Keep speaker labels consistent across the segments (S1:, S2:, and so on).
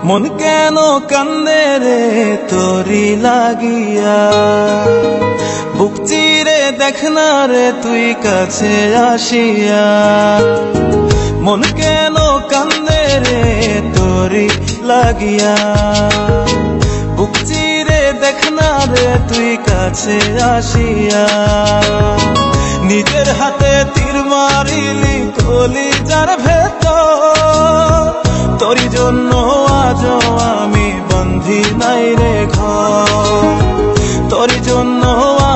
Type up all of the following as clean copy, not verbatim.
S1: মন কেন কান্দে রে তোরি লাগিয়া, বুক চিরে দেখ না রে তুই কাছে আসিয়া। মন কেন কান্দে রে তোরি লাগিয়া, বুক চিরে দেখ না রে তুই কাছে আসিয়া। নিজের হাতে তীর মারিলি কলিজার ভেতর, তোরি জন্য আজও আমি বন্ধি নাই রে ঘর, তোরি জন্য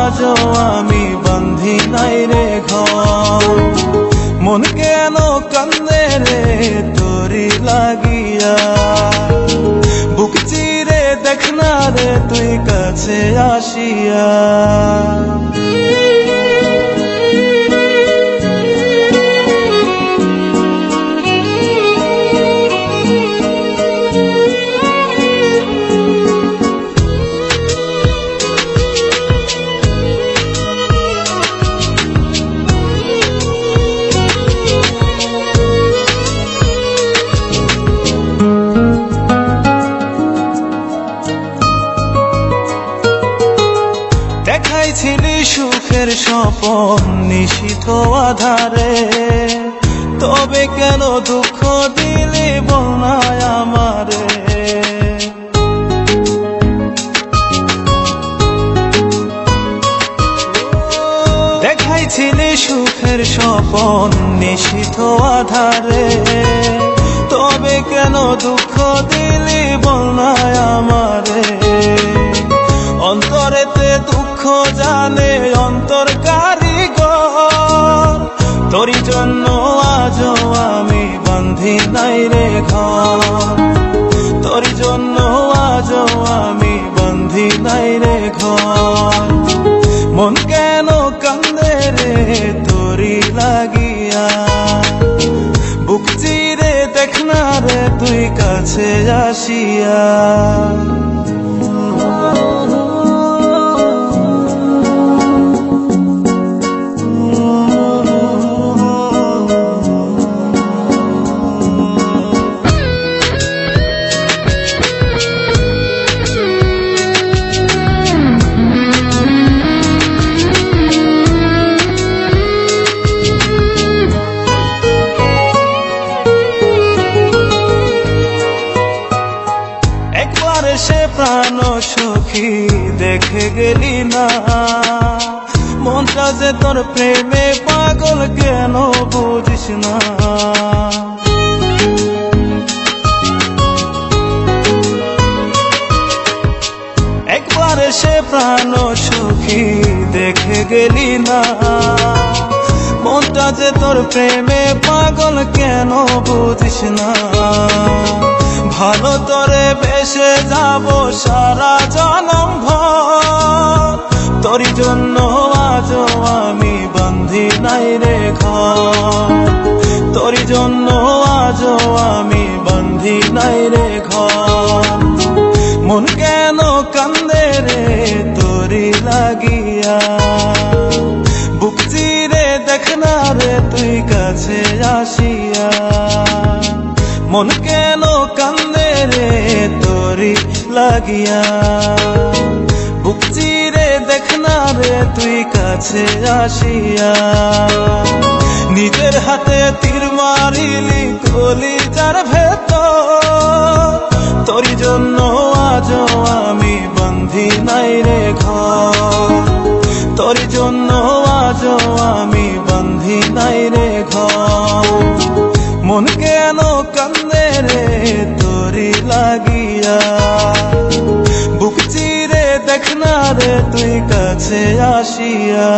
S1: আজও আমি বন্ধি নাই রে ঘর। মন কেন কান্দে রে তোরি লাগিয়া, বুক চিরে দেখ না রে তুই কাছে আসিয়া। দেখাইছিলি সুখের স্বপন নিশীথ আধারে, তবে কেন দুঃখ দিলি বল না আমারে। দেখাইছিলি সুখের স্বপন নিশীথ আধারে, তবে কেন দুঃখ দিলি বল না আমারে। অন্তরেতে দুঃখ জানে অন্তর কারিগর, তোরি জন্য আজও আমি বন্ধি নাই রে ঘর, তোরি জন্য আজও আমি বন্ধি নাই রে ঘর। মন কেন কান্দে রে তোরি লাগিয়া, বুক চিরে দেখ না রে তুই কাছে আসিয়া। সে প্রাণ সখী দেখে গেলি না, মনটা যে তোর প্রেমে পাগল কেন বুঝিস না। একবার সে প্রাণ সখী দেখে গেলি না, মনটা যে তোর প্রেমে পাগল কেন বুঝিস না। ভালো তোরে বেসে যাব সারা জনম ভর, তোরি জন্য আজও আমি বন্ধি নাই রে ঘর, তোরি জন্য আজও আমি বন্ধি নাই রে ঘর। মন কেন কান্দে রে তোরি লাগিয়া, বুক চিরে দেখ না রে তুই কাছে আসিয়া। মন কেন কান্দে রে তোরি লাগিয়া, বুক চিরে দেখ না রে তুই কাছে আসিয়া। নিজের হাতে তীর মারিলি কলিজার ভেতর, তোরি জন্য আজও আমি বন্ধি নাই রে ঘর, তোরি জন্য আজও আমি বন্ধি নাই রে ঘর। মন কেন কান্দে রে তোরি লাগিয়া, বুক চিরে দেখ না রে তুই কাছে আসিয়া।